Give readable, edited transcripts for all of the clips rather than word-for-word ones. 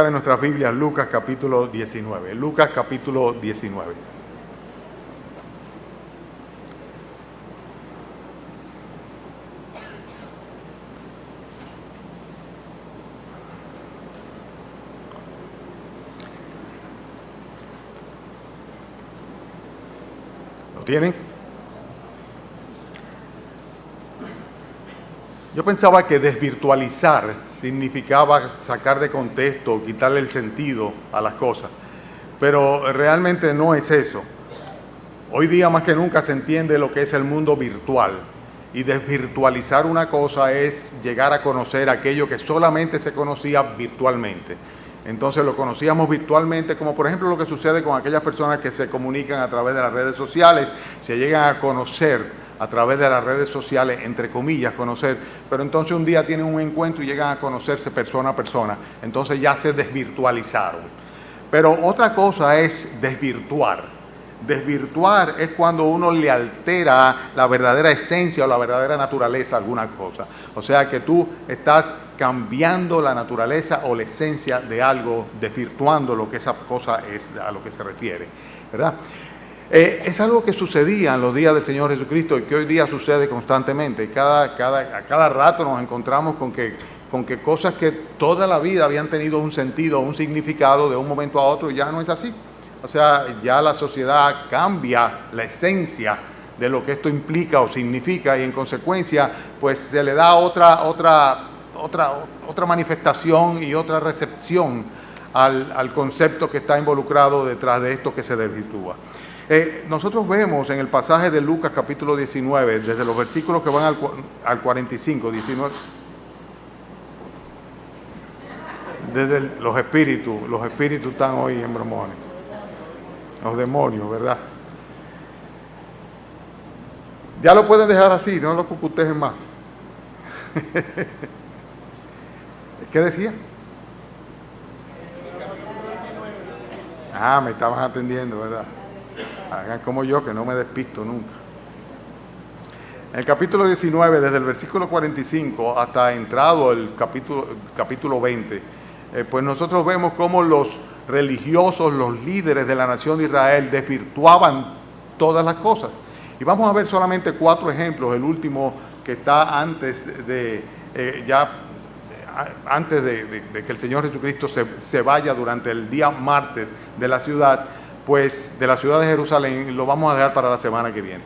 En nuestras Biblias, Lucas capítulo 19. Lucas capítulo 19. ¿Lo tienen? Yo pensaba que desvirtualizar significaba sacar de contexto, quitarle el sentido a las cosas, pero realmente no es eso. Hoy día más que nunca se entiende lo que es el mundo virtual, y desvirtualizar una cosa es llegar a conocer aquello que solamente se conocía virtualmente. Entonces lo conocíamos virtualmente, como por ejemplo lo que sucede con aquellas personas que se comunican a través de las redes sociales, se llegan a conocer a través de las redes sociales, entre comillas, conocer, pero entonces un día tienen un encuentro y llegan a conocerse persona a persona, entonces ya se desvirtualizaron. Pero otra cosa es desvirtuar. Desvirtuar es cuando uno le altera la verdadera esencia o la verdadera naturaleza a alguna cosa. O sea que tú estás cambiando la naturaleza o la esencia de algo, desvirtuando lo que esa cosa es, a lo que se refiere, ¿verdad? Es algo que sucedía en los días del Señor Jesucristo y que hoy día sucede constantemente. A cada rato nos encontramos con que cosas que toda la vida habían tenido un sentido, un significado, de un momento a otro ya no es así. O sea, ya la sociedad cambia la esencia de lo que esto implica o significa y en consecuencia pues se le da otra manifestación y otra recepción al concepto que está involucrado detrás de esto que se desvirtúa. Nosotros vemos en el pasaje de Lucas capítulo 19, desde los versículos que van al 45, 19, desde los espíritus están hoy en bromones, los demonios, ¿verdad? Ya lo pueden dejar así, no lo cucutejen más. ¿Qué decía? Me estaban atendiendo, ¿verdad? Hagan como yo, que no me despisto nunca. En el capítulo 19, desde el versículo 45 hasta entrado el capítulo 20, pues nosotros vemos cómo los religiosos, los líderes de la nación de Israel desvirtuaban todas las cosas. Y vamos a ver solamente 4 ejemplos. El último que está antes de que el Señor Jesucristo se vaya durante el día martes de la ciudad, pues de la ciudad de Jerusalén, lo vamos a dejar para la semana que viene.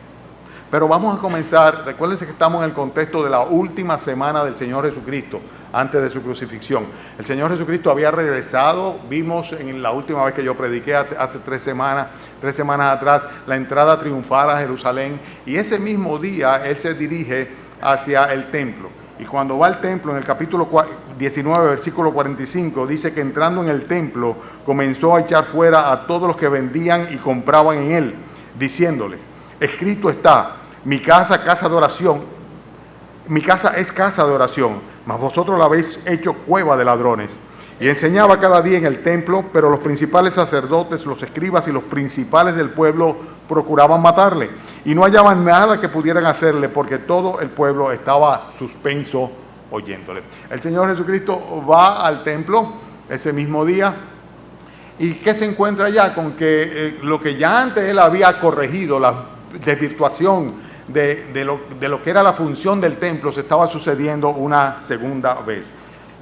Pero vamos a comenzar, recuérdense que estamos en el contexto de la última semana del Señor Jesucristo, antes de su crucifixión. El Señor Jesucristo había regresado, vimos en la última vez que yo prediqué hace 3 semanas atrás, la entrada triunfal a Jerusalén, y ese mismo día Él se dirige hacia el templo. Y cuando va al templo, en el capítulo 19, versículo 45, dice que entrando en el templo, comenzó a echar fuera a todos los que vendían y compraban en él, diciéndoles: escrito está, mi casa es casa de oración, mas vosotros la habéis hecho cueva de ladrones. Y enseñaba cada día en el templo, pero los principales sacerdotes, los escribas y los principales del pueblo procuraban matarle. Y no hallaban nada que pudieran hacerle, porque todo el pueblo estaba suspenso oyéndole. El Señor Jesucristo va al templo ese mismo día. ¿Y qué se encuentra allá? Con que lo que ya antes Él había corregido, la desvirtuación de lo que era la función del templo, se estaba sucediendo una segunda vez.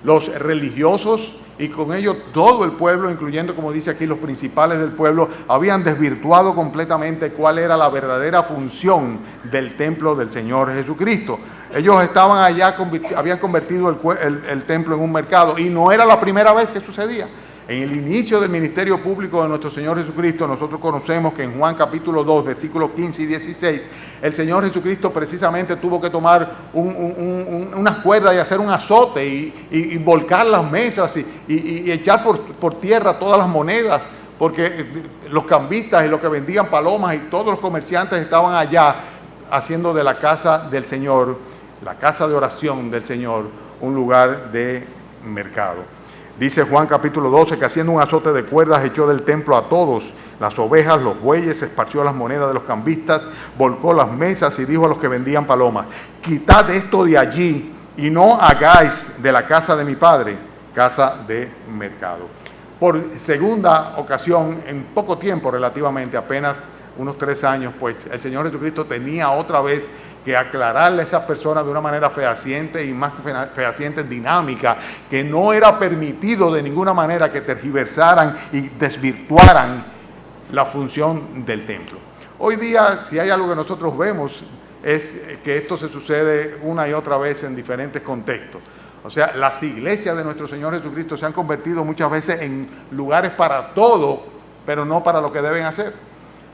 Los religiosos y con ello todo el pueblo, incluyendo, como dice aquí, los principales del pueblo, habían desvirtuado completamente cuál era la verdadera función del templo del Señor Jesucristo. Ellos estaban allá, habían convertido el templo en un mercado, y no era la primera vez que sucedía. En el inicio del ministerio público de nuestro Señor Jesucristo, nosotros conocemos que en Juan capítulo 2, versículos 15 y 16, el Señor Jesucristo precisamente tuvo que tomar unas cuerdas y hacer un azote y volcar las mesas y echar por tierra todas las monedas, porque los cambistas y los que vendían palomas y todos los comerciantes estaban allá haciendo de la casa del Señor, la casa de oración del Señor, un lugar de mercado. Dice Juan capítulo 12 que haciendo un azote de cuerdas echó del templo a todos, las ovejas, los bueyes, esparció las monedas de los cambistas, volcó las mesas y dijo a los que vendían palomas: quitad esto de allí y no hagáis de la casa de mi padre casa de mercado. Por segunda ocasión, en poco tiempo relativamente, apenas unos 3 años, pues el Señor Jesucristo tenía otra vez que aclararle a esas personas de una manera fehaciente y más fehaciente, dinámica, que no era permitido de ninguna manera que tergiversaran y desvirtuaran la función del templo. Hoy día, si hay algo que nosotros vemos, es que esto se sucede una y otra vez en diferentes contextos. O sea, las iglesias de nuestro Señor Jesucristo se han convertido muchas veces en lugares para todo, pero no para lo que deben hacer.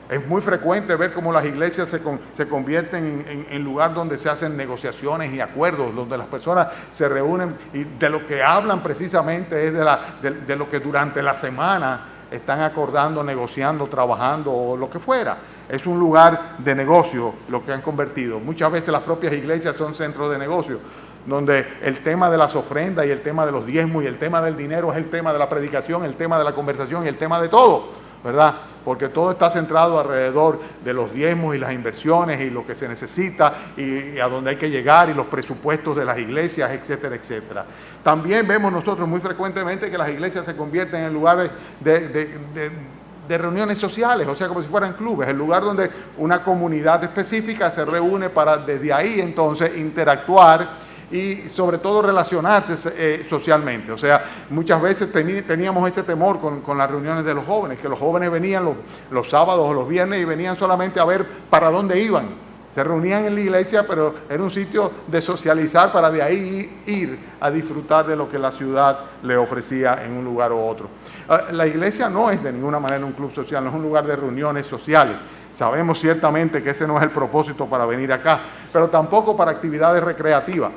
Es muy frecuente ver cómo las iglesias se convierten en lugar donde se hacen negociaciones y acuerdos, donde las personas se reúnen y de lo que hablan precisamente es de lo que durante la semana están acordando, negociando, trabajando o lo que fuera. Es un lugar de negocio lo que han convertido. Muchas veces las propias iglesias son centros de negocio, donde el tema de las ofrendas y el tema de los diezmos y el tema del dinero es el tema de la predicación, el tema de la conversación y el tema de todo, ¿verdad? Porque todo está centrado alrededor de los diezmos y las inversiones y lo que se necesita y a dónde hay que llegar y los presupuestos de las iglesias, etcétera, etcétera. También vemos nosotros muy frecuentemente que las iglesias se convierten en lugares de reuniones sociales, o sea, como si fueran clubes, el lugar donde una comunidad específica se reúne para desde ahí entonces interactuar y sobre todo relacionarse socialmente. O sea, muchas veces teníamos ese temor con las reuniones de los jóvenes, que los jóvenes venían los sábados o los viernes y venían solamente a ver para dónde iban. Se reunían en la iglesia, pero era un sitio de socializar para de ahí ir a disfrutar de lo que la ciudad le ofrecía en un lugar u otro. La iglesia no es de ninguna manera un club social, no es un lugar de reuniones sociales. Sabemos ciertamente que ese no es el propósito para venir acá, pero tampoco para actividades recreativas.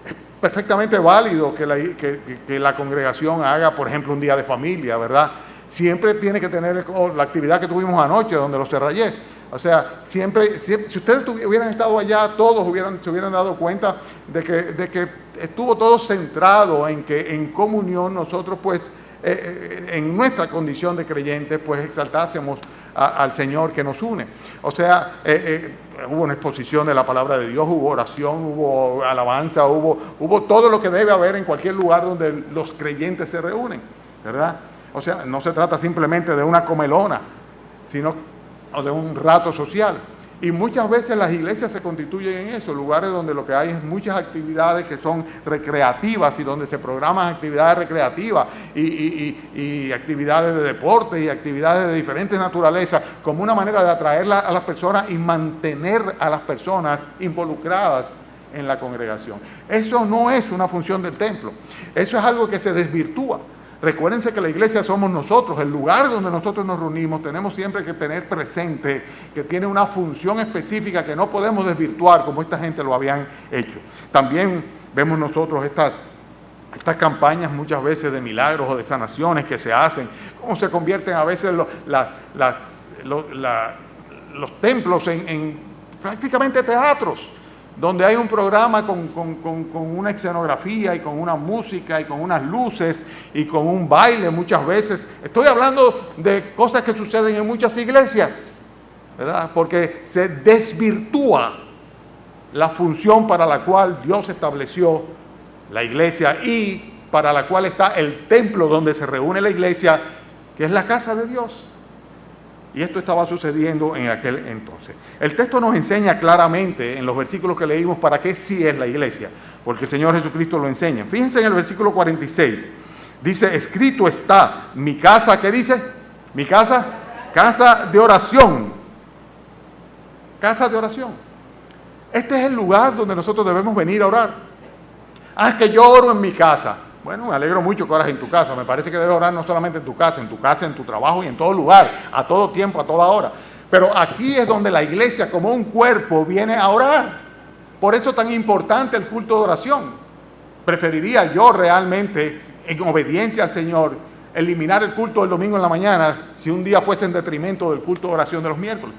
Es perfectamente válido que la congregación haga, por ejemplo, un día de familia, ¿verdad? Siempre tiene que tener la actividad que tuvimos anoche, donde los cerrayé. O sea, siempre, si ustedes hubieran estado allá, todos se hubieran dado cuenta de que estuvo todo centrado en que en comunión nosotros, pues, en nuestra condición de creyentes, pues exaltásemos al Señor que nos une. O sea, hubo una exposición de la palabra de Dios, hubo oración, hubo alabanza, hubo todo lo que debe haber en cualquier lugar donde los creyentes se reúnen, ¿verdad? O sea, no se trata simplemente de una comelona, sino de un rato social. Y muchas veces las iglesias se constituyen en eso, lugares donde lo que hay es muchas actividades que son recreativas y donde se programan actividades recreativas y actividades de deporte y actividades de diferentes naturalezas como una manera de atraer a las personas y mantener a las personas involucradas en la congregación. Eso no es una función del templo, eso es algo que se desvirtúa. Recuérdense que la iglesia somos nosotros, el lugar donde nosotros nos reunimos. Tenemos siempre que tener presente que tiene una función específica que no podemos desvirtuar como esta gente lo habían hecho. También vemos nosotros estas campañas muchas veces de milagros o de sanaciones que se hacen, cómo se convierten a veces los templos en prácticamente teatros, donde hay un programa con una escenografía y con una música y con unas luces y con un baile muchas veces. Estoy hablando de cosas que suceden en muchas iglesias, ¿verdad? Porque se desvirtúa la función para la cual Dios estableció la iglesia y para la cual está el templo donde se reúne la iglesia, que es la casa de Dios. Y esto estaba sucediendo en aquel entonces. El texto nos enseña claramente en los versículos que leímos para qué sí es la iglesia, porque el Señor Jesucristo lo enseña. Fíjense en el versículo 46, dice, escrito está, mi casa, ¿qué dice? Mi casa, casa de oración. Casa de oración. Este es el lugar donde nosotros debemos venir a orar. Ah, es que yo oro en mi casa. Bueno, me alegro mucho que oras en tu casa. Me parece que debes orar no solamente en tu casa, en tu trabajo y en todo lugar, a todo tiempo, a toda hora. Pero aquí es donde la iglesia como un cuerpo viene a orar. Por eso es tan importante el culto de oración. Preferiría yo realmente, en obediencia al Señor, eliminar el culto del domingo en la mañana si un día fuese en detrimento del culto de oración de los miércoles.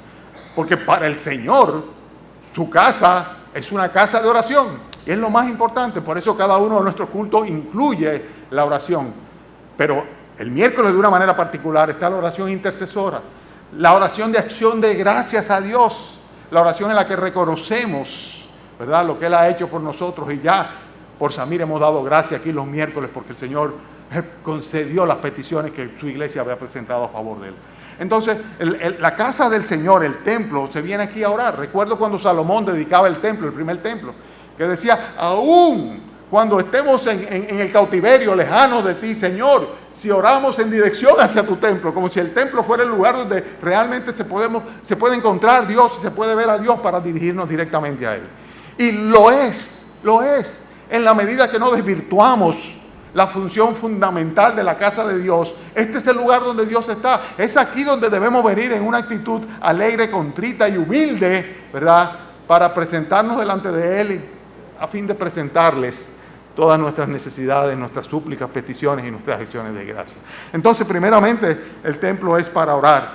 Porque para el Señor, su casa es una casa de oración. Y es lo más importante, por eso cada uno de nuestros cultos incluye la oración. Pero el miércoles de una manera particular está la oración intercesora, la oración de acción de gracias a Dios, la oración en la que reconocemos, ¿verdad?, lo que Él ha hecho por nosotros. Y ya por Samir hemos dado gracias aquí los miércoles porque el Señor concedió las peticiones que su iglesia había presentado a favor de él. Entonces, la casa del Señor, el templo, se viene aquí a orar. Recuerdo cuando Salomón dedicaba el templo, el primer templo, que decía, aún cuando estemos en el cautiverio, lejanos de ti, Señor, si oramos en dirección hacia tu templo, como si el templo fuera el lugar donde realmente se puede encontrar Dios y se puede ver a Dios para dirigirnos directamente a Él. Y lo es, en la medida que no desvirtuamos la función fundamental de la casa de Dios. Este es el lugar donde Dios está. Es aquí donde debemos venir en una actitud alegre, contrita y humilde, ¿verdad? Para presentarnos delante de Él a fin de presentarles todas nuestras necesidades, nuestras súplicas, peticiones y nuestras acciones de gracia. Entonces, primeramente, el templo es para orar.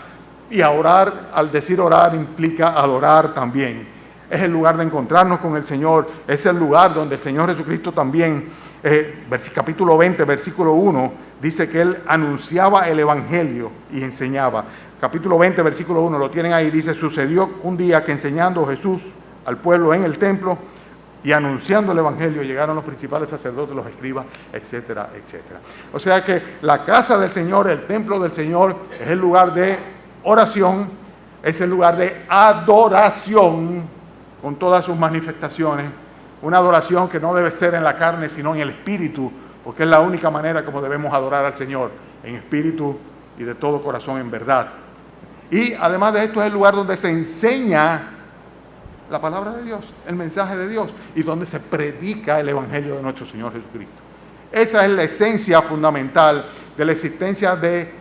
Y a orar, al decir orar, implica adorar también. Es el lugar de encontrarnos con el Señor. Es el lugar donde el Señor Jesucristo también, capítulo 20, versículo 1, dice que Él anunciaba el Evangelio y enseñaba. Capítulo 20, versículo 1, lo tienen ahí, dice, sucedió un día que enseñando Jesús al pueblo en el templo, y anunciando el Evangelio llegaron los principales sacerdotes, los escribas, etcétera, etcétera. O sea que la casa del Señor, el templo del Señor, es el lugar de oración, es el lugar de adoración con todas sus manifestaciones. Una adoración que no debe ser en la carne, sino en el espíritu, porque es la única manera como debemos adorar al Señor, en espíritu y de todo corazón, en verdad. Y además de esto es el lugar donde se enseña la palabra de Dios, el mensaje de Dios, y donde se predica el Evangelio de nuestro Señor Jesucristo. Esa es la esencia fundamental de la existencia de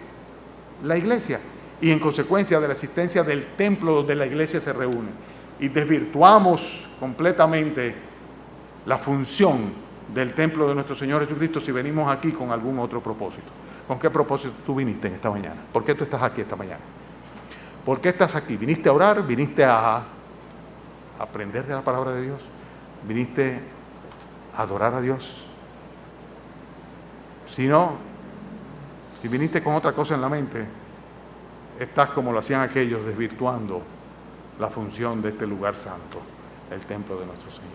la iglesia y en consecuencia de la existencia del templo donde la iglesia se reúne. Y desvirtuamos completamente la función del templo de nuestro Señor Jesucristo si venimos aquí con algún otro propósito. ¿Con qué propósito tú viniste en esta mañana? ¿Por qué tú estás aquí esta mañana? ¿Por qué estás aquí? ¿Viniste a orar? ¿Viniste a aprender de la palabra de Dios? ¿Viniste a adorar a Dios? Si no, si viniste con otra cosa en la mente, estás como lo hacían aquellos, desvirtuando la función de este lugar santo, el templo de nuestro Señor.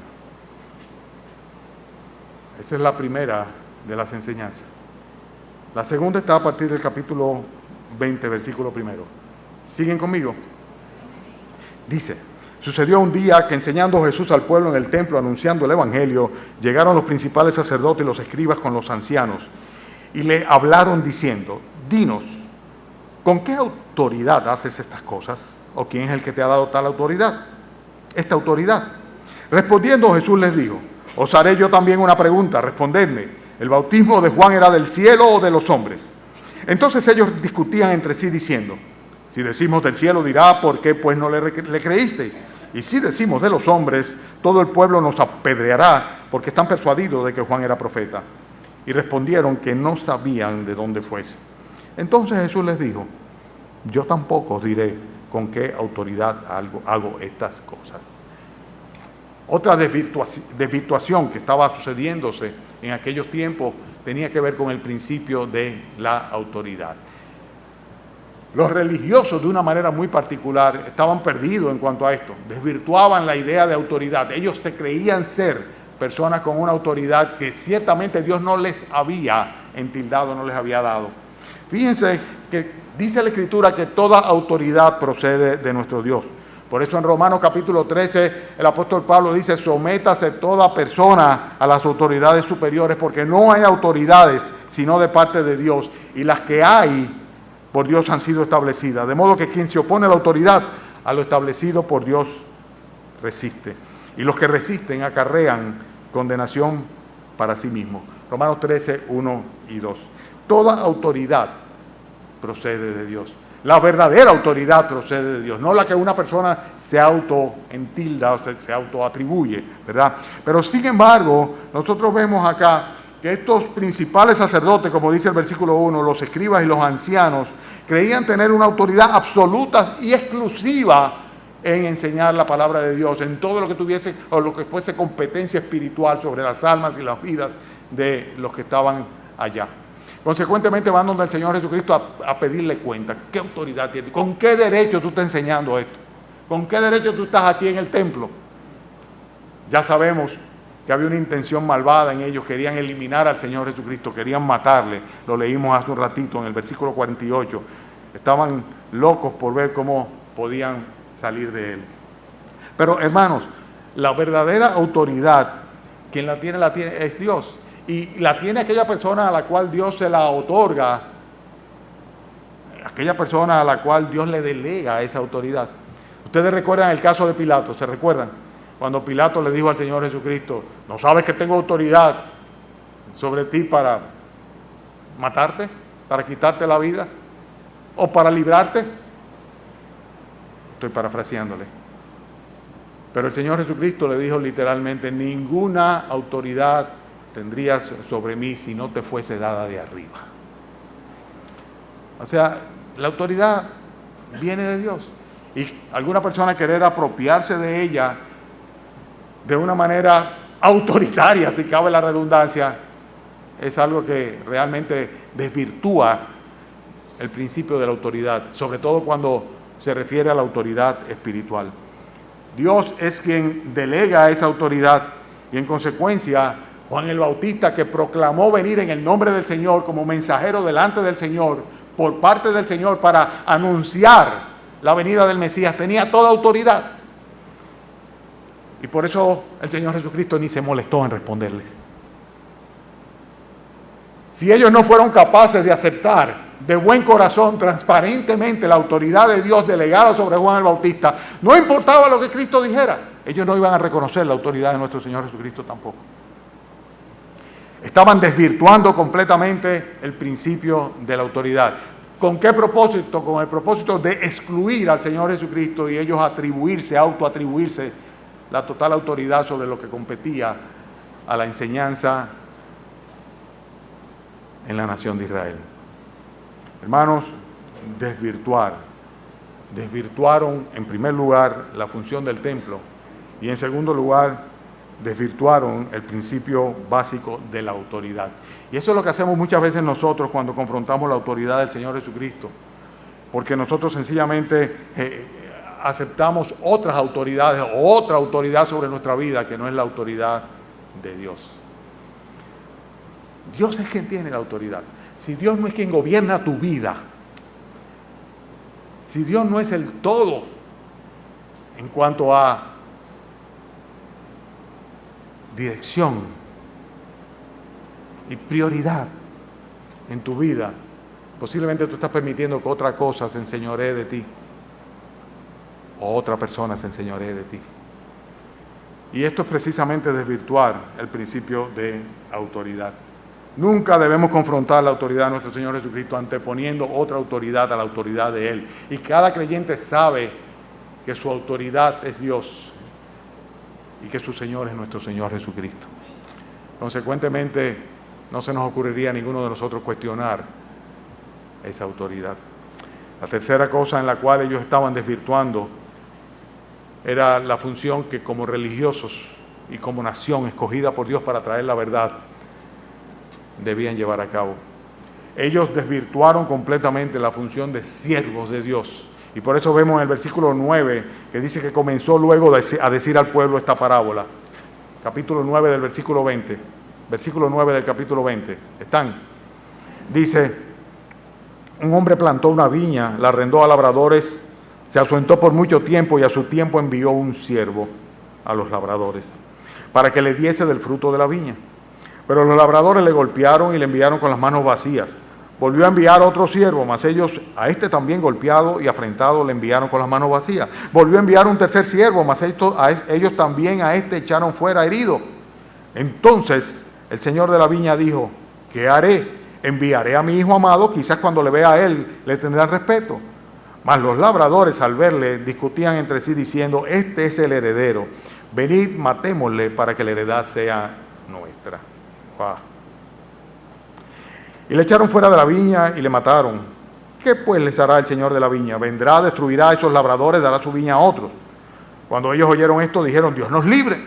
Esa es la primera de las enseñanzas. La segunda está a partir del capítulo 20, versículo 1. ¿Siguen conmigo? Dice, sucedió un día que enseñando Jesús al pueblo en el templo, anunciando el Evangelio, llegaron los principales sacerdotes y los escribas con los ancianos y le hablaron diciendo, dinos, ¿con qué autoridad haces estas cosas? ¿O quién es el que te ha dado tal autoridad? Esta autoridad. Respondiendo Jesús les dijo, os haré yo también una pregunta, respondedme, ¿el bautismo de Juan era del cielo o de los hombres? Entonces ellos discutían entre sí diciendo, si decimos del cielo dirá, ¿por qué pues no le creísteis? Y si decimos de los hombres, todo el pueblo nos apedreará, porque están persuadidos de que Juan era profeta. Y respondieron que no sabían de dónde fuese. Entonces Jesús les dijo, yo tampoco os diré con qué autoridad hago estas cosas. Otra desvirtuación que estaba sucediéndose en aquellos tiempos tenía que ver con el principio de la autoridad. Los religiosos, de una manera muy particular, estaban perdidos en cuanto a esto. Desvirtuaban la idea de autoridad. Ellos se creían ser personas con una autoridad que ciertamente Dios no les había entildado, no les había dado. Fíjense que dice la Escritura que toda autoridad procede de nuestro Dios. Por eso en Romanos capítulo 13 el apóstol Pablo dice, sométase toda persona a las autoridades superiores, porque no hay autoridades sino de parte de Dios, y las que hay por Dios han sido establecidas. De modo que quien se opone a la autoridad, a lo establecido por Dios, resiste. Y los que resisten acarrean condenación para sí mismos. Romanos 13, 1 y 2. Toda autoridad procede de Dios. La verdadera autoridad procede de Dios, no la que una persona se autoentilda o se autoatribuye, ¿verdad? Pero sin embargo, nosotros vemos acá que estos principales sacerdotes, como dice el versículo 1, los escribas y los ancianos, creían tener una autoridad absoluta y exclusiva en enseñar la palabra de Dios, en todo lo que tuviese o lo que fuese competencia espiritual sobre las almas y las vidas de los que estaban allá. Consecuentemente van donde el Señor Jesucristo a pedirle cuenta. ¿Qué autoridad tiene? ¿Con qué derecho tú estás enseñando esto? ¿Con qué derecho tú estás aquí en el templo? Ya sabemos que había una intención malvada en ellos, querían eliminar al Señor Jesucristo, querían matarle. Lo leímos hace un ratito en el versículo 48. Estaban locos por ver cómo podían salir de él. Pero hermanos, la verdadera autoridad, quien la tiene es Dios. Y la tiene aquella persona a la cual Dios se la otorga, aquella persona a la cual Dios le delega esa autoridad. Ustedes recuerdan el caso de Pilato, ¿se recuerdan? Cuando Pilato le dijo al Señor Jesucristo, ¿no sabes que tengo autoridad sobre ti para matarte, para quitarte la vida o para librarte? Estoy parafraseándole. Pero el Señor Jesucristo le dijo literalmente, ninguna autoridad tendrías sobre mí si no te fuese dada de arriba. O sea, la autoridad viene de Dios. Y alguna persona querer apropiarse de ella de una manera autoritaria, si cabe la redundancia, es algo que realmente desvirtúa el principio de la autoridad, sobre todo cuando se refiere a la autoridad espiritual. Dios es quien delega esa autoridad y en consecuencia Juan el Bautista, que proclamó venir en el nombre del Señor como mensajero delante del Señor, por parte del Señor para anunciar la venida del Mesías, tenía toda autoridad. Y por eso el Señor Jesucristo ni se molestó en responderles. Si ellos no fueron capaces de aceptar de buen corazón, transparentemente, la autoridad de Dios delegada sobre Juan el Bautista, no importaba lo que Cristo dijera, ellos no iban a reconocer la autoridad de nuestro Señor Jesucristo tampoco. Estaban desvirtuando completamente el principio de la autoridad. ¿Con qué propósito? Con el propósito de excluir al Señor Jesucristo y ellos autoatribuirse la total autoridad sobre lo que competía a la enseñanza en la nación de Israel. Hermanos, desvirtuaron en primer lugar la función del templo y en segundo lugar desvirtuaron el principio básico de la autoridad. Y eso es lo que hacemos muchas veces nosotros cuando confrontamos la autoridad del Señor Jesucristo, porque nosotros sencillamente aceptamos otras autoridades, otra autoridad sobre nuestra vida que no es la autoridad de Dios. Dios es quien tiene la autoridad. Si Dios no es quien gobierna tu vida, si Dios no es el todo en cuanto a dirección y prioridad en tu vida, posiblemente tú estás permitiendo que otra cosa se enseñoree de ti o otra persona se enseñoree de ti. Y esto es precisamente desvirtuar el principio de autoridad. Nunca debemos confrontar la autoridad de nuestro Señor Jesucristo anteponiendo otra autoridad a la autoridad de Él. Y cada creyente sabe que su autoridad es Dios y que su Señor es nuestro Señor Jesucristo. Consecuentemente, no se nos ocurriría a ninguno de nosotros cuestionar esa autoridad. La tercera cosa en la cual ellos estaban desvirtuando era la función que como religiosos y como nación escogida por Dios para traer la verdad debían llevar a cabo. Ellos desvirtuaron completamente la función de siervos de Dios. Y por eso vemos en el versículo 9 que dice que comenzó luego a decir al pueblo esta parábola. Capítulo 9 del versículo 20. Versículo 9 del capítulo 20. ¿Están? Dice, un hombre plantó una viña, la arrendó a labradores, se ausentó por mucho tiempo y a su tiempo envió un siervo a los labradores para que le diese del fruto de la viña. Pero los labradores le golpearon y le enviaron con las manos vacías. Volvió a enviar otro siervo, mas ellos, a este también golpeado y afrentado, le enviaron con las manos vacías. Volvió a enviar un tercer siervo, mas ellos también a este echaron fuera herido. Entonces el señor de la viña dijo, ¿qué haré? Enviaré a mi hijo amado, quizás cuando le vea a él le tendrá respeto. Mas los labradores al verle discutían entre sí diciendo, este es el heredero, venid matémosle para que la heredad sea nuestra. Wow. Y le echaron fuera de la viña y le mataron. ¿Qué pues les hará el señor de la viña? Vendrá, destruirá a esos labradores, dará su viña a otros. Cuando ellos oyeron esto dijeron, Dios nos libre.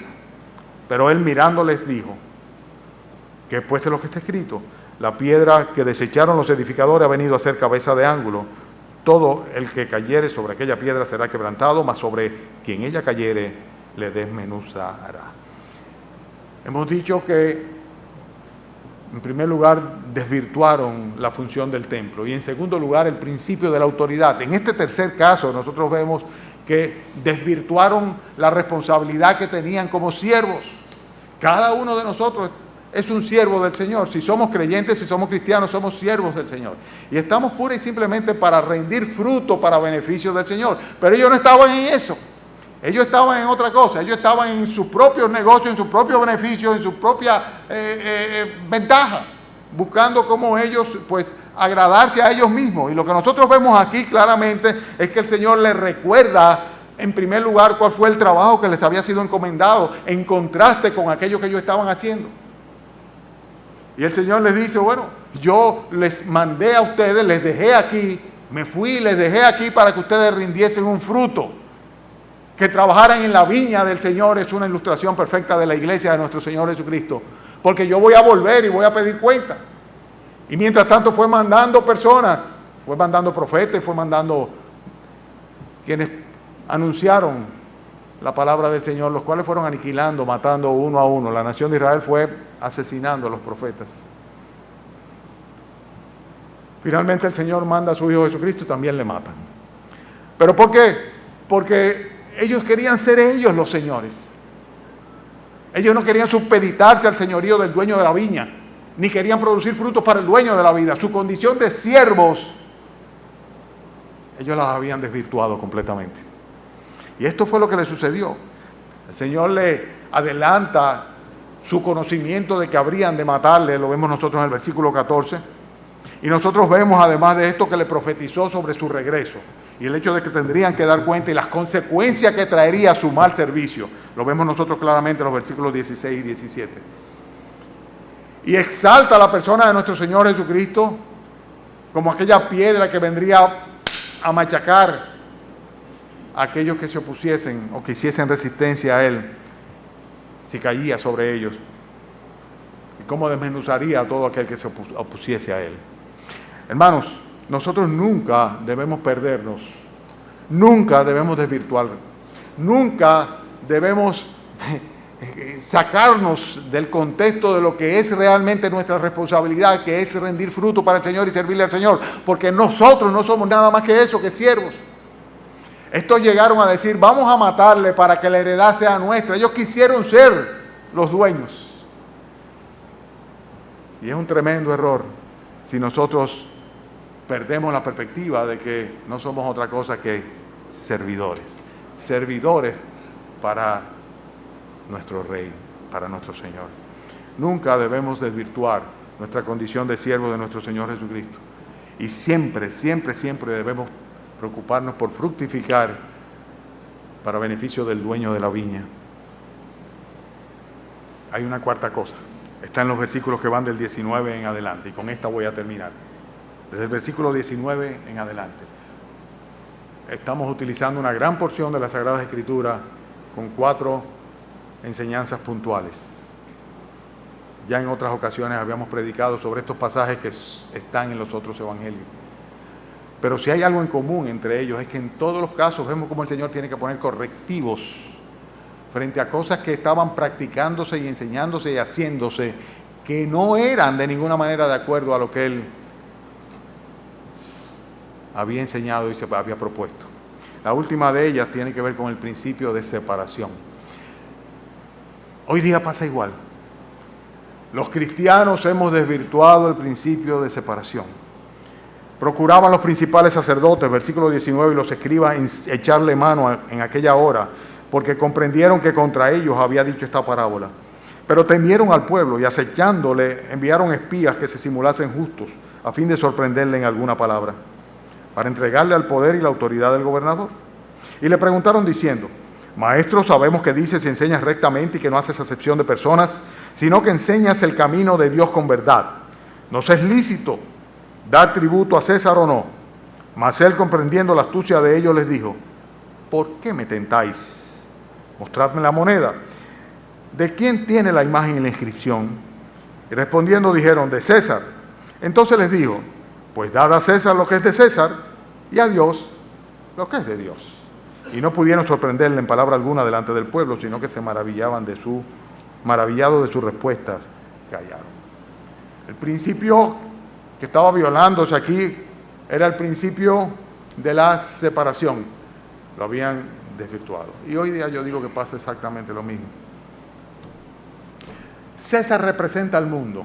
Pero él mirándoles dijo, ¿qué pues es lo que está escrito? La piedra que desecharon los edificadores ha venido a ser cabeza de ángulo. Todo el que cayere sobre aquella piedra será quebrantado, mas sobre quien ella cayere le desmenuzará. Hemos dicho que, en primer lugar, desvirtuaron la función del templo y, en segundo lugar, el principio de la autoridad. En este tercer caso, nosotros vemos que desvirtuaron la responsabilidad que tenían como siervos. Cada uno de nosotros es un siervo del Señor. Si somos creyentes, si somos cristianos, somos siervos del Señor. Y estamos pura y simplemente para rendir fruto para beneficio del Señor. Pero ellos no estaban en eso. Ellos estaban en otra cosa. Ellos estaban en sus propios negocios, en sus propios beneficios, en su propia ventaja, buscando cómo ellos, pues, agradarse a ellos mismos. Y lo que nosotros vemos aquí claramente es que el Señor les recuerda, en primer lugar, cuál fue el trabajo que les había sido encomendado, en contraste con aquello que ellos estaban haciendo. Y el Señor les dice, bueno, yo les mandé a ustedes, les dejé aquí, me fui, les dejé aquí para que ustedes rindiesen un fruto. Que trabajaran en la viña del Señor es una ilustración perfecta de la iglesia de nuestro Señor Jesucristo. Porque yo voy a volver y voy a pedir cuenta. Y mientras tanto fue mandando personas, fue mandando profetas, fue mandando quienes anunciaron la palabra del Señor, los cuales fueron aniquilando, matando uno a uno. La nación de Israel fue asesinando a los profetas. Finalmente el Señor manda a su Hijo Jesucristo y también le matan. ¿Pero por qué? Porque ellos querían ser ellos los señores. Ellos no querían supeditarse al señorío del dueño de la viña, ni querían producir frutos para el dueño de la vida. Su condición de siervos, ellos las habían desvirtuado completamente. Y esto fue lo que le sucedió. El Señor le adelanta su conocimiento de que habrían de matarle, lo vemos nosotros en el versículo 14. Y nosotros vemos además de esto que le profetizó sobre su regreso. Y el hecho de que tendrían que dar cuenta y las consecuencias que traería su mal servicio. Lo vemos nosotros claramente en los versículos 16 y 17. Y exalta a la persona de nuestro Señor Jesucristo como aquella piedra que vendría a machacar a aquellos que se opusiesen o que hiciesen resistencia a Él si caía sobre ellos. Y cómo desmenuzaría a todo aquel que se opusiese a Él. Hermanos, nosotros nunca debemos perdernos, nunca debemos desvirtuar, nunca debemos sacarnos del contexto de lo que es realmente nuestra responsabilidad, que es rendir fruto para el Señor y servirle al Señor, porque nosotros no somos nada más que eso, que siervos. Estos llegaron a decir, vamos a matarle para que la heredad sea nuestra. Ellos quisieron ser los dueños. Y es un tremendo error si nosotros perdemos la perspectiva de que no somos otra cosa que servidores. Servidores para nuestro Rey, para nuestro Señor. Nunca debemos desvirtuar nuestra condición de siervo de nuestro Señor Jesucristo. Y siempre, siempre, siempre debemos preocuparnos por fructificar para beneficio del dueño de la viña. Hay una cuarta cosa. Está en los versículos que van del 19 en adelante. Y con esta voy a terminar. Desde el versículo 19 en adelante. Estamos utilizando una gran porción de la Sagrada Escritura con 4 enseñanzas puntuales. Ya en otras ocasiones habíamos predicado sobre estos pasajes que están en los otros evangelios. Pero si hay algo en común entre ellos es que en todos los casos vemos cómo el Señor tiene que poner correctivos frente a cosas que estaban practicándose y enseñándose y haciéndose que no eran de ninguna manera de acuerdo a lo que Él había enseñado y se había propuesto. La última de ellas tiene que ver con el principio de separación. Hoy día pasa igual. Los cristianos hemos desvirtuado el principio de separación. Procuraban los principales sacerdotes, versículo 19, y los escribas echarle mano en aquella hora, porque comprendieron que contra ellos había dicho esta parábola. Pero temieron al pueblo y acechándole enviaron espías que se simulasen justos, a fin de sorprenderle en alguna palabra, para entregarle al poder y la autoridad del gobernador. Y le preguntaron diciendo, Maestro, sabemos que dices y enseñas rectamente y que no haces acepción de personas, sino que enseñas el camino de Dios con verdad. ¿Nos es lícito dar tributo a César o no? Mas él, comprendiendo la astucia de ellos, les dijo, ¿por qué me tentáis? Mostradme la moneda. ¿De quién tiene la imagen y la inscripción? Y respondiendo dijeron, de César. Entonces les dijo, pues dad a César lo que es de César y a Dios lo que es de Dios. Y no pudieron sorprenderle en palabra alguna delante del pueblo, sino que se maravillaban de su maravillados de sus respuestas, callaron. El principio que estaba violándose aquí era el principio de la separación. Lo habían desvirtuado. Y hoy día yo digo que pasa exactamente lo mismo. César representa al mundo.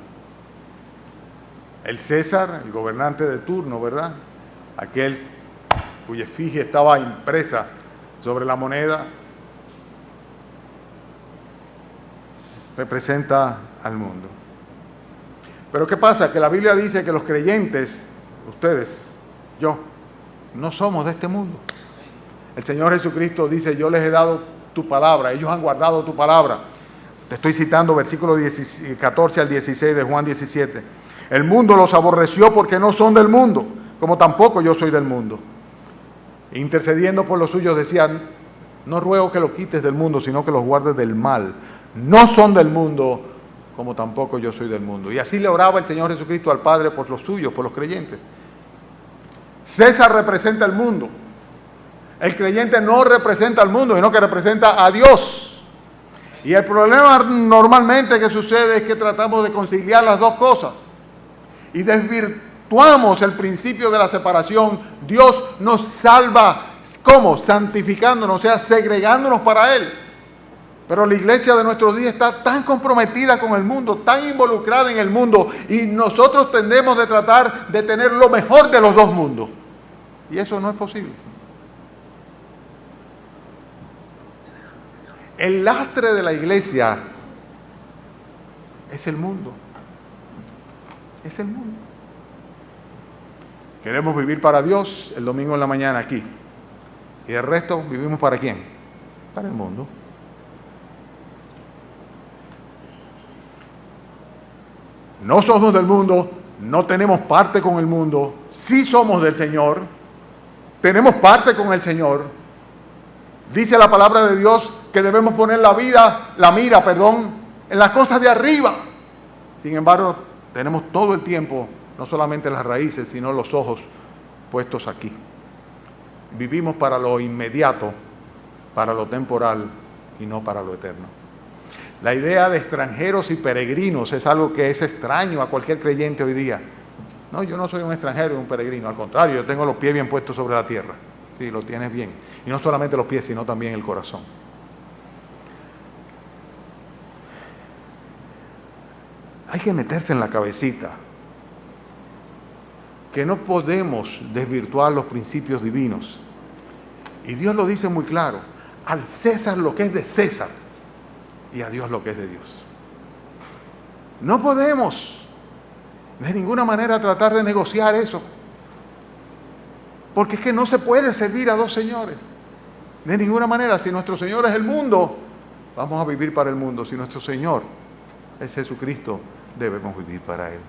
El César, el gobernante de turno, ¿verdad? Aquel cuya efigie estaba impresa sobre la moneda, representa al mundo. Pero ¿qué pasa? Que la Biblia dice que los creyentes, ustedes, yo, no somos de este mundo. El Señor Jesucristo dice, yo les he dado tu palabra, ellos han guardado tu palabra. Te estoy citando versículos 14 al 16 de Juan 17. El mundo los aborreció porque no son del mundo, como tampoco yo soy del mundo. Intercediendo por los suyos decía, no ruego que los quites del mundo, sino que los guardes del mal. No son del mundo, como tampoco yo soy del mundo. Y así le oraba el Señor Jesucristo al Padre por los suyos, por los creyentes. César representa el mundo. El creyente no representa al mundo, sino que representa a Dios. Y el problema normalmente que sucede es que tratamos de conciliar las dos cosas. Y desvirtuamos el principio de la separación. Dios nos salva, ¿cómo? Santificándonos, o sea, segregándonos para Él. Pero la iglesia de nuestros días está tan comprometida con el mundo, tan involucrada en el mundo, y nosotros tendemos de tratar de tener lo mejor de los dos mundos. Y eso no es posible. El lastre de la iglesia es el mundo. Es el mundo. Queremos vivir para Dios el domingo en la mañana aquí. Y el resto vivimos ¿para quién? Para el mundo. No somos del mundo, no tenemos parte con el mundo, sí somos del Señor, tenemos parte con el Señor. Dice la palabra de Dios que debemos poner la mira, en las cosas de arriba. Sin embargo, tenemos todo el tiempo, no solamente las raíces, sino los ojos puestos aquí. Vivimos para lo inmediato, para lo temporal y no para lo eterno. La idea de extranjeros y peregrinos es algo que es extraño a cualquier creyente hoy día. No, yo no soy un extranjero y un peregrino, al contrario, yo tengo los pies bien puestos sobre la tierra. Sí, lo tienes bien. Y no solamente los pies, sino también el corazón. Hay que meterse en la cabecita que no podemos desvirtuar los principios divinos. Y Dios lo dice muy claro, al César lo que es de César y a Dios lo que es de Dios. No podemos de ninguna manera tratar de negociar eso, porque es que no se puede servir a dos señores. De ninguna manera. Si nuestro Señor es el mundo, vamos a vivir para el mundo. Si nuestro Señor es Jesucristo, debemos vivir para Él.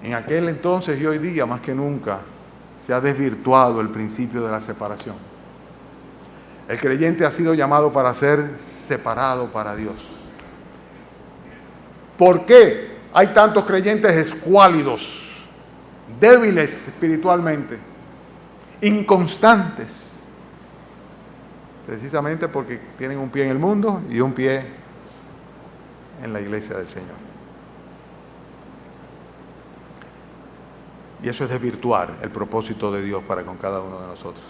En aquel entonces y hoy día, más que nunca, se ha desvirtuado el principio de la separación. El creyente ha sido llamado para ser separado para Dios. ¿Por qué hay tantos creyentes escuálidos, débiles espiritualmente, inconstantes? Precisamente porque tienen un pie en el mundo y un pie en la iglesia del Señor. Y eso es desvirtuar el propósito de Dios para con cada uno de nosotros.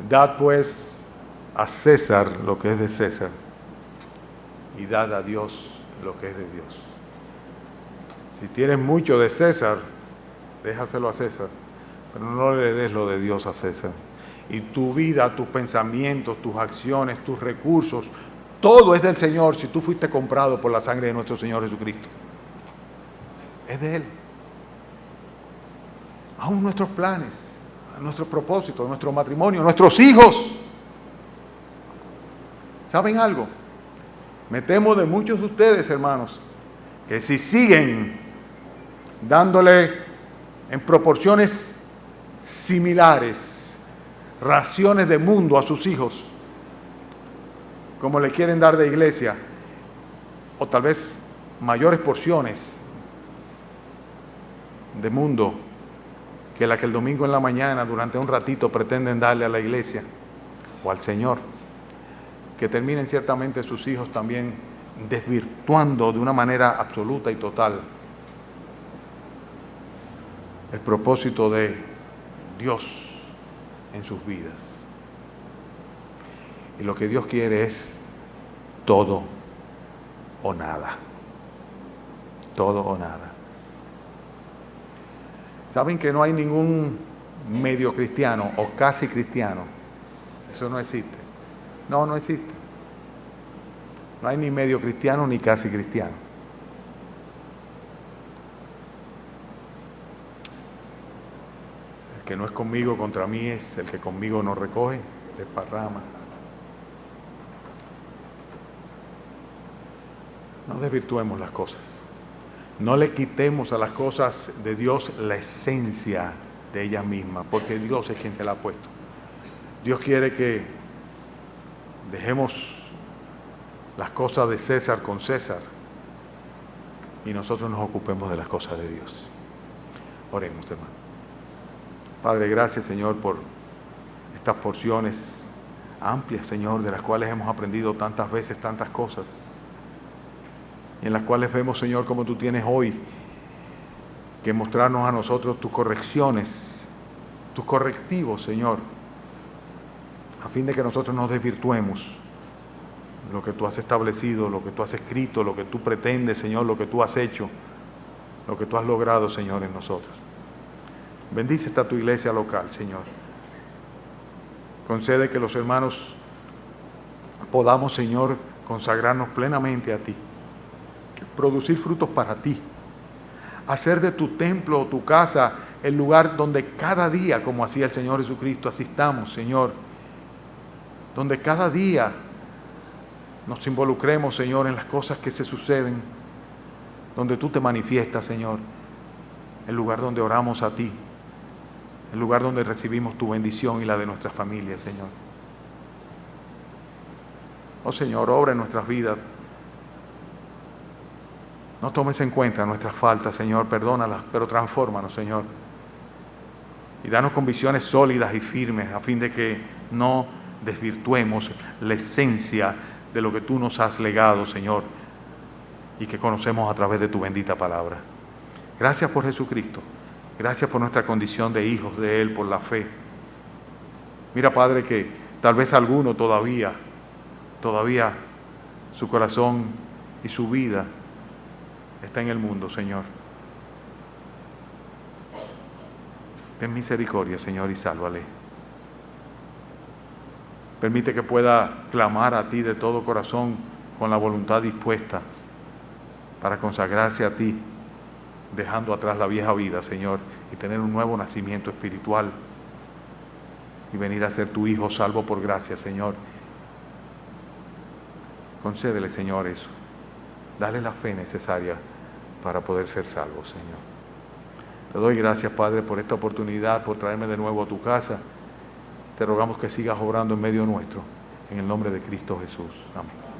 Dad pues a César lo que es de César y dad a Dios lo que es de Dios. Si tienes mucho de César, déjaselo a César, pero no le des lo de Dios a César. Y tu vida, tus pensamientos, tus acciones, tus recursos, todo es del Señor si tú fuiste comprado por la sangre de nuestro Señor Jesucristo. Es de Él. Aún nuestros planes, nuestros propósitos, nuestro matrimonio, nuestros hijos. ¿Saben algo? Me temo de muchos de ustedes, hermanos, que si siguen dándole en proporciones similares raciones de mundo a sus hijos, como le quieren dar de iglesia, o tal vez mayores porciones de mundo que la que el domingo en la mañana durante un ratito pretenden darle a la iglesia o al Señor, que terminen ciertamente sus hijos también desvirtuando de una manera absoluta y total el propósito de Dios en sus vidas. Y lo que Dios quiere es todo o nada. Todo o nada. ¿Saben que no hay ningún medio cristiano o casi cristiano? Eso no existe. No existe. No hay ni medio cristiano ni casi cristiano. El que no es conmigo contra mí es, el que conmigo no recoge, desparrama. No desvirtuemos las cosas. No le quitemos a las cosas de Dios la esencia de ellas mismas, porque Dios es quien se la ha puesto. Dios quiere que dejemos las cosas de César con César y nosotros nos ocupemos de las cosas de Dios. Oremos, hermano. Padre, gracias, Señor, por estas porciones amplias, Señor, de las cuales hemos aprendido tantas veces tantas cosas, y en las cuales vemos, Señor, como tú tienes hoy que mostrarnos a nosotros tus correcciones, tus correctivos, Señor, a fin de que nosotros nos desvirtuemos lo que tú has establecido, lo que tú has escrito, lo que tú pretendes, Señor, lo que tú has hecho, lo que tú has logrado, Señor, en nosotros. Bendice esta tu iglesia local, Señor. Concede que los hermanos podamos, Señor, consagrarnos plenamente a ti, producir frutos para ti, hacer de tu templo o tu casa el lugar donde cada día, como hacía el Señor Jesucristo, asistamos, Señor, donde cada día nos involucremos, Señor, en las cosas que se suceden, donde tú te manifiestas, Señor, el lugar donde oramos a ti, el lugar donde recibimos tu bendición y la de nuestras familias, Señor. Oh Señor, obra en nuestras vidas. No tomes en cuenta nuestras faltas, Señor, perdónalas, pero transfórmanos, Señor. Y danos convicciones sólidas y firmes a fin de que no desvirtuemos la esencia de lo que tú nos has legado, Señor, y que conocemos a través de tu bendita palabra. Gracias por Jesucristo. Gracias por nuestra condición de hijos de Él, por la fe. Mira, Padre, que tal vez alguno todavía su corazón y su vida está en el mundo, Señor. Ten misericordia, Señor, y sálvale. Permite que pueda clamar a ti de todo corazón, con la voluntad dispuesta para consagrarse a ti, dejando atrás la vieja vida, Señor, y tener un nuevo nacimiento espiritual y venir a ser tu hijo salvo por gracia, Señor. Concédele, Señor, eso. Dale la fe necesaria para poder ser salvo, Señor. Te doy gracias, Padre, por esta oportunidad, por traerme de nuevo a tu casa. Te rogamos que sigas obrando en medio nuestro, en el nombre de Cristo Jesús. Amén.